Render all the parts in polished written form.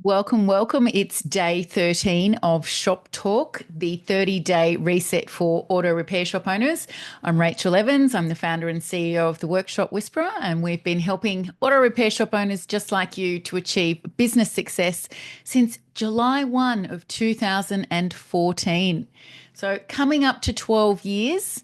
Welcome, welcome. It's day 13 of Shop Talk, the 30-day reset for auto repair shop owners. I'm Rachael Evans. I'm the founder and CEO of the Workshop Whisperer, and we've been helping auto repair shop owners just like you to achieve business success since July 1 of 2014. So coming up to 12 years.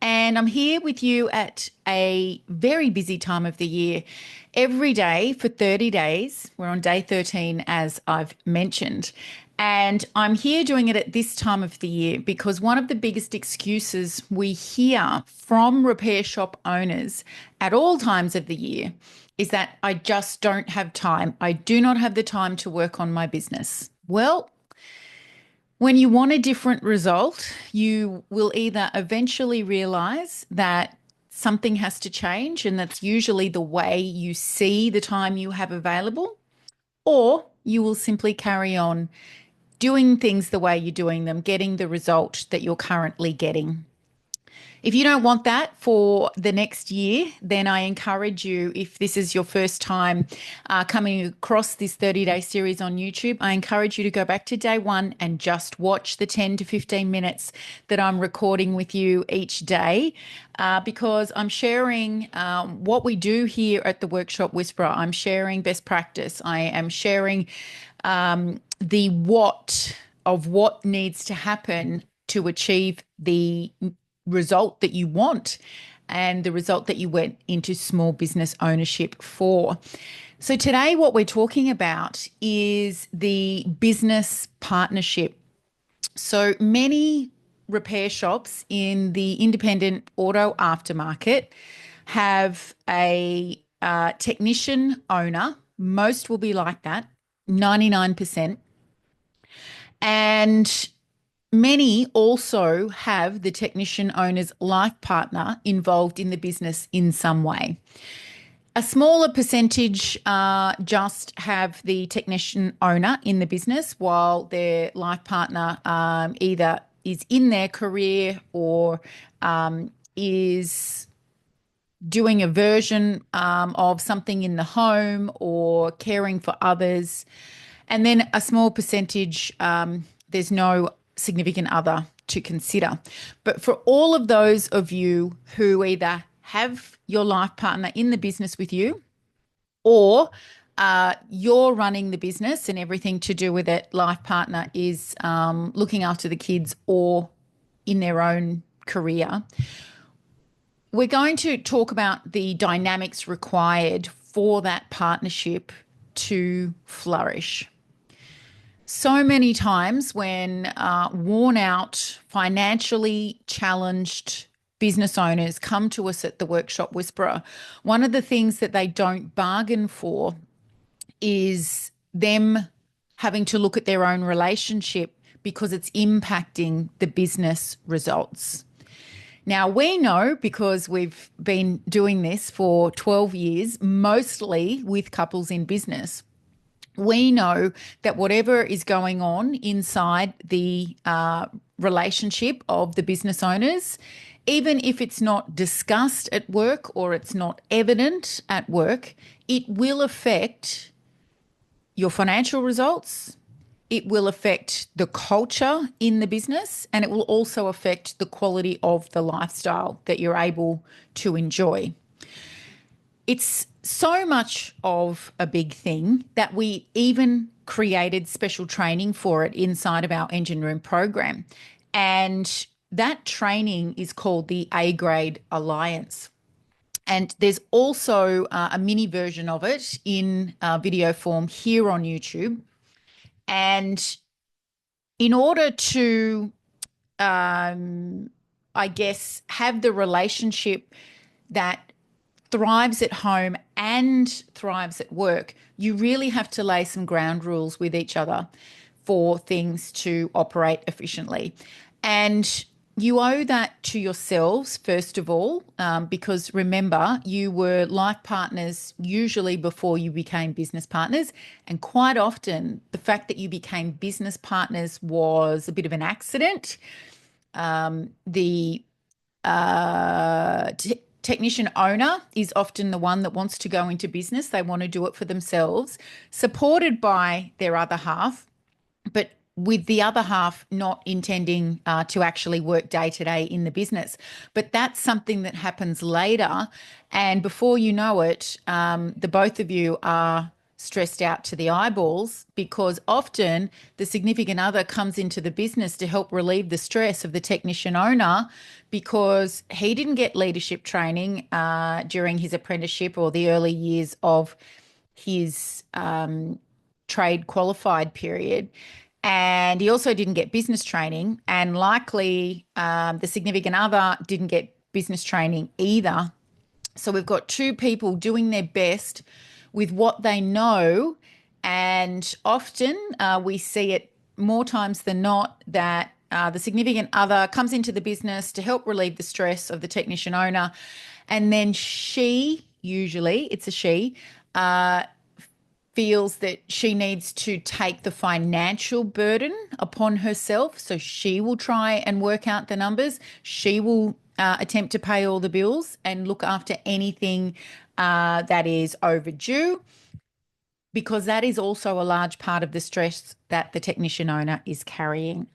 And I'm here with you at a very busy time of the year. Every day for 30 days. We're on day 13, as I've mentioned. And I'm here doing it at this time of the year because one of the biggest excuses we hear from repair shop owners at all times of the year is that I just don't have time. I do not have the time to work on my business. Well, when you want a different result, you will either eventually realize that something has to change, and that's usually the way you see the time you have available, or you will simply carry on doing things the way you're doing them, getting the result that you're currently getting. If you don't want that for the next year, then I encourage you, if this is your first time coming across this 30-day series on YouTube, I encourage you to go back to day one and just watch the 10 to 15 minutes that I'm recording with you each day because I'm sharing what we do here at the Workshop Whisperer. I'm sharing best practice. I am sharing the what of what needs to happen to achieve the result that you want and the result that you went into small business ownership for. So, today, what we're talking about is the business partnership. So, many repair shops in the independent auto aftermarket have a technician owner. Most will be like that, 99%. And many also have the technician owner's life partner involved in the business in some way. A smaller percentage just have the technician owner in the business while their life partner either is in their career or is doing a version of something in the home or caring for others. And then a small percentage, there's no significant other to consider. But for all of those of you who either have your life partner in the business with you or you're running the business and everything to do with it, life partner is looking after the kids or in their own career, we're going to talk about the dynamics required for that partnership to flourish. So many times when worn out, financially challenged business owners come to us at the Workshop Whisperer, one of the things that they don't bargain for is them having to look at their own relationship because it's impacting the business results. Now, we know because we've been doing this for 12 years, mostly with couples in business, we know that whatever is going on inside the relationship of the business owners, even if it's not discussed at work or it's not evident at work, it will affect your financial results. It will affect the culture in the business, and it will also affect the quality of the lifestyle that you're able to enjoy. It's so much of a big thing that we even created special training for it inside of our engine room program. And that training is called the A Grade Alliance. And there's also a mini version of it in video form here on YouTube. And in order to, I guess, have the relationship that thrives at home and thrives at work, you really have to lay some ground rules with each other for things to operate efficiently. And you owe that to yourselves, first of all, because remember, you were life partners usually before you became business partners. And quite often, the fact that you became business partners was a bit of an accident. The technician owner is often the one that wants to go into business. They want to do it for themselves, supported by their other half, but with the other half not intending to actually work day to day in the business. But that's something that happens later. And before you know it, the both of you are stressed out to the eyeballs because often the significant other comes into the business to help relieve the stress of the technician owner because he didn't get leadership training during his apprenticeship or the early years of his trade qualified period. And he also didn't get business training, and likely the significant other didn't get business training either. So we've got two people doing their best with what they know, and often we see it more times than not that the significant other comes into the business to help relieve the stress of the technician owner, and then she, usually it's a she, feels that she needs to take the financial burden upon herself. So she will try and work out the numbers. She will attempt to pay all the bills and look after anything that is overdue, because that is also a large part of the stress that the technician owner is carrying.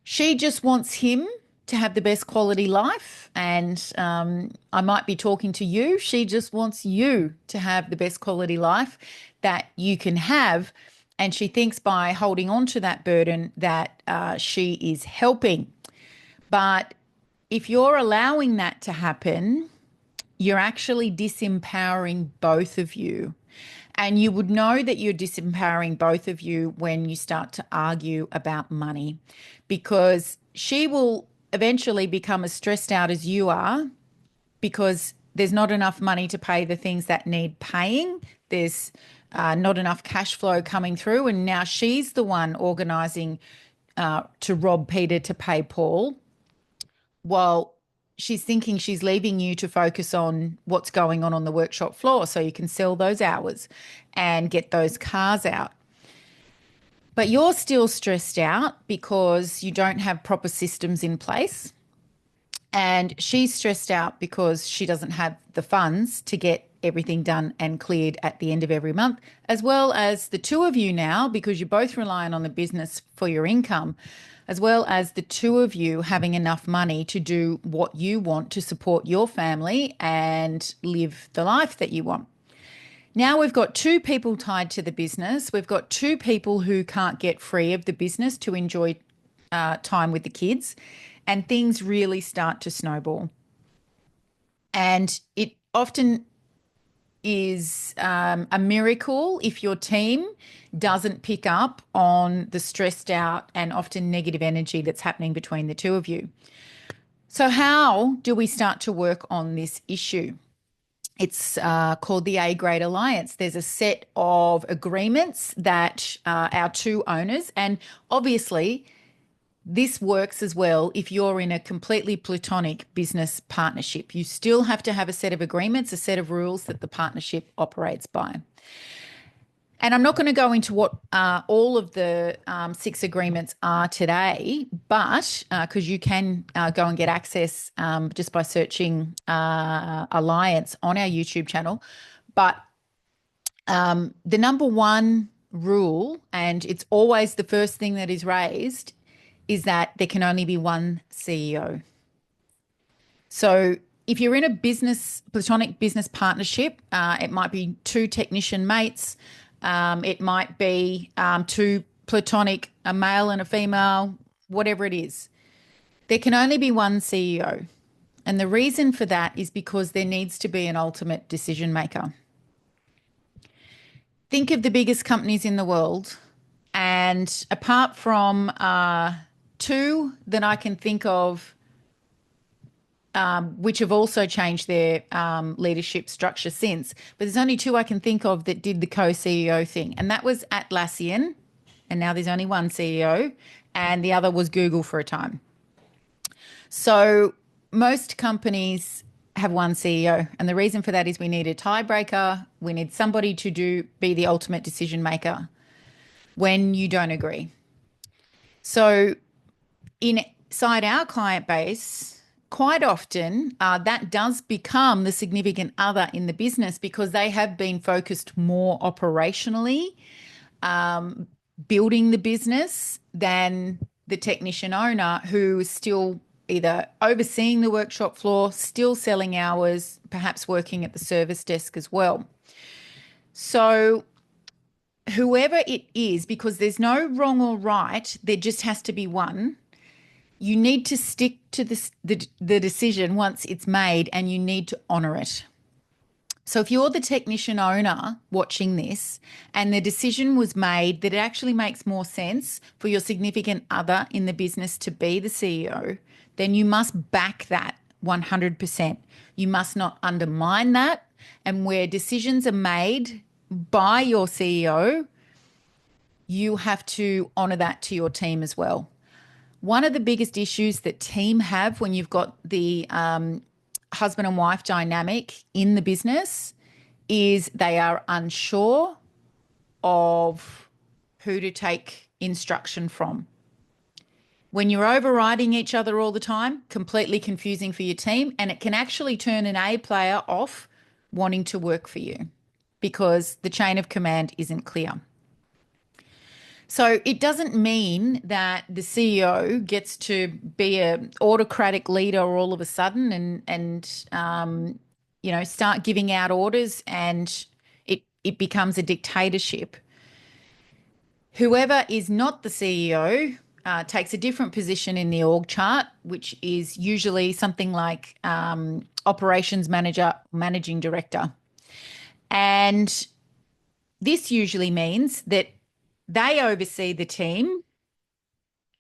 She just wants him to have the best quality life. And I might be talking to you. She just wants you to have the best quality life that you can have. And she thinks by holding on to that burden that she is helping. But if you're allowing that to happen, you're actually disempowering both of you. And you would know that you're disempowering both of you when you start to argue about money, because she will eventually become as stressed out as you are because there's not enough money to pay the things that need paying. There's not enough cash flow coming through. And now she's the one organising to rob Peter to pay Paul, while she's thinking she's leaving you to focus on what's going on the workshop floor so you can sell those hours and get those cars out. But you're still stressed out because you don't have proper systems in place. And she's stressed out because she doesn't have the funds to get everything done and cleared at the end of every month, as well as the two of you now, because you're both relying on the business for your income, as well as the two of you having enough money to do what you want to support your family and live the life that you want. Now we've got two people tied to the business. We've got two people who can't get free of the business to enjoy time with the kids, and things really start to snowball. And it often is a miracle if your team doesn't pick up on the stressed out and often negative energy that's happening between the two of you. So how do we start to work on this issue? It's called the A-Grade Alliance. There's a set of agreements that our two owners, and obviously this works as well if you're in a completely platonic business partnership. You still have to have a set of agreements, a set of rules that the partnership operates by. And I'm not going to go into what all of the 6 agreements are today, but because you can go and get access just by searching Alliance on our YouTube channel. But the number one rule, and it's always the first thing that is raised, is that there can only be one CEO. So if you're in a platonic business partnership, it might be 2 technician mates. It might be 2 platonic, a male and a female, whatever it is. There can only be one CEO. And the reason for that is because there needs to be an ultimate decision maker. Think of the biggest companies in the world, and apart from 2 that I can think of, which have also changed their leadership structure since. But there's only 2 I can think of that did the co-CEO thing. And that was Atlassian, and now there's only one CEO, and the other was Google for a time. So most companies have one CEO. And the reason for that is we need a tiebreaker. We need somebody to be the ultimate decision maker when you don't agree. So inside our client base, quite often that does become the significant other in the business because they have been focused more operationally, building the business than the technician owner who is still either overseeing the workshop floor, still selling hours, perhaps working at the service desk as well. So whoever it is, because there's no wrong or right, there just has to be one. You need to stick to the decision once it's made, and you need to honor it. So if you're the technician owner watching this and the decision was made that it actually makes more sense for your significant other in the business to be the CEO, then you must back that 100%. You must not undermine that. And where decisions are made by your CEO, you have to honor that to your team as well. One of the biggest issues that team have when you've got the husband and wife dynamic in the business is they are unsure of who to take instruction from. When you're overriding each other all the time, completely confusing for your team, and it can actually turn an A player off wanting to work for you because the chain of command isn't clear. So it doesn't mean that the CEO gets to be an autocratic leader all of a sudden and start giving out orders and it becomes a dictatorship. Whoever is not the CEO takes a different position in the org chart, which is usually something like operations manager, managing director. And this usually means that they oversee the team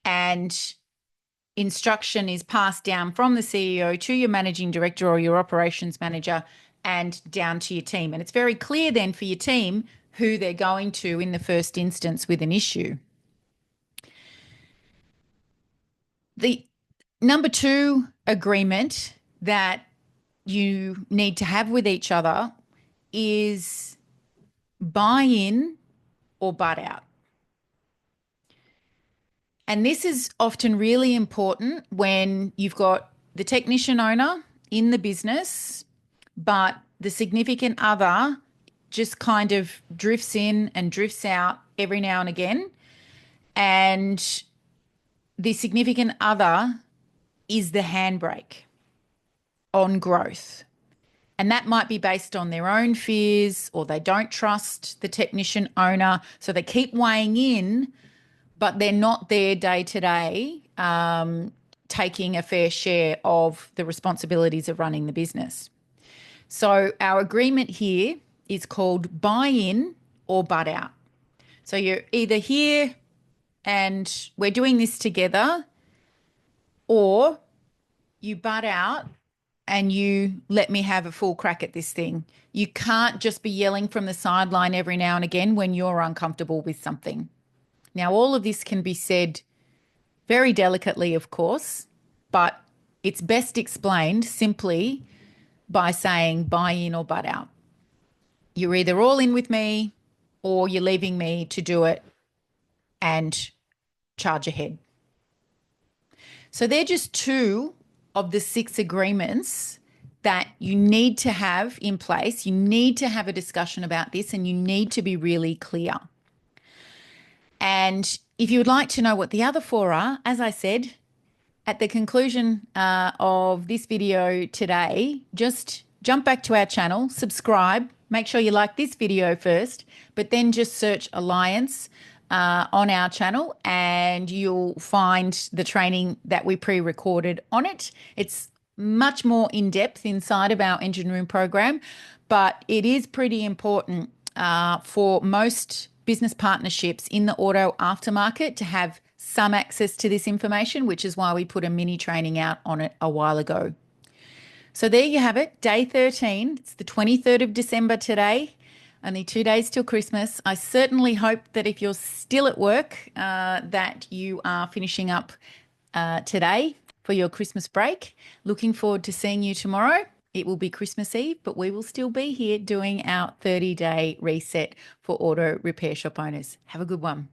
and instruction is passed down from the CEO to your managing director or your operations manager and down to your team. And it's very clear then for your team who they're going to in the first instance with an issue. The number 2 agreement that you need to have with each other is buy in or butt out. And this is often really important when you've got the technician owner in the business, but the significant other just kind of drifts in and drifts out every now and again. And the significant other is the handbrake on growth. And that might be based on their own fears or they don't trust the technician owner. So they keep weighing in, but they're not there day to day taking a fair share of the responsibilities of running the business. So our agreement here is called buy in or butt out. So you're either here and we're doing this together, or you butt out and you let me have a full crack at this thing. You can't just be yelling from the sideline every now and again when you're uncomfortable with something. Now, all of this can be said very delicately, of course, but it's best explained simply by saying buy in or butt out. You're either all in with me or you're leaving me to do it and charge ahead. So they're just 2 of the 6 agreements that you need to have in place. You need to have a discussion about this and you need to be really clear. And if you would like to know what the other 4 are, as I said, at the conclusion of this video today, just jump back to our channel, subscribe, make sure you like this video first, but then just search Alliance on our channel and you'll find the training that we pre-recorded on it. It's much more in-depth inside of our engine room program, but it is pretty important for most business partnerships in the auto aftermarket to have some access to this information, which is why we put a mini training out on it a while ago. So there you have it, day 13. It's the 23rd of December today, only 2 days till Christmas. I certainly hope that if you're still at work, that you are finishing up today for your Christmas break. Looking forward to seeing you tomorrow. It will be Christmas Eve, but we will still be here doing our 30-day reset for auto repair shop owners. Have a good one.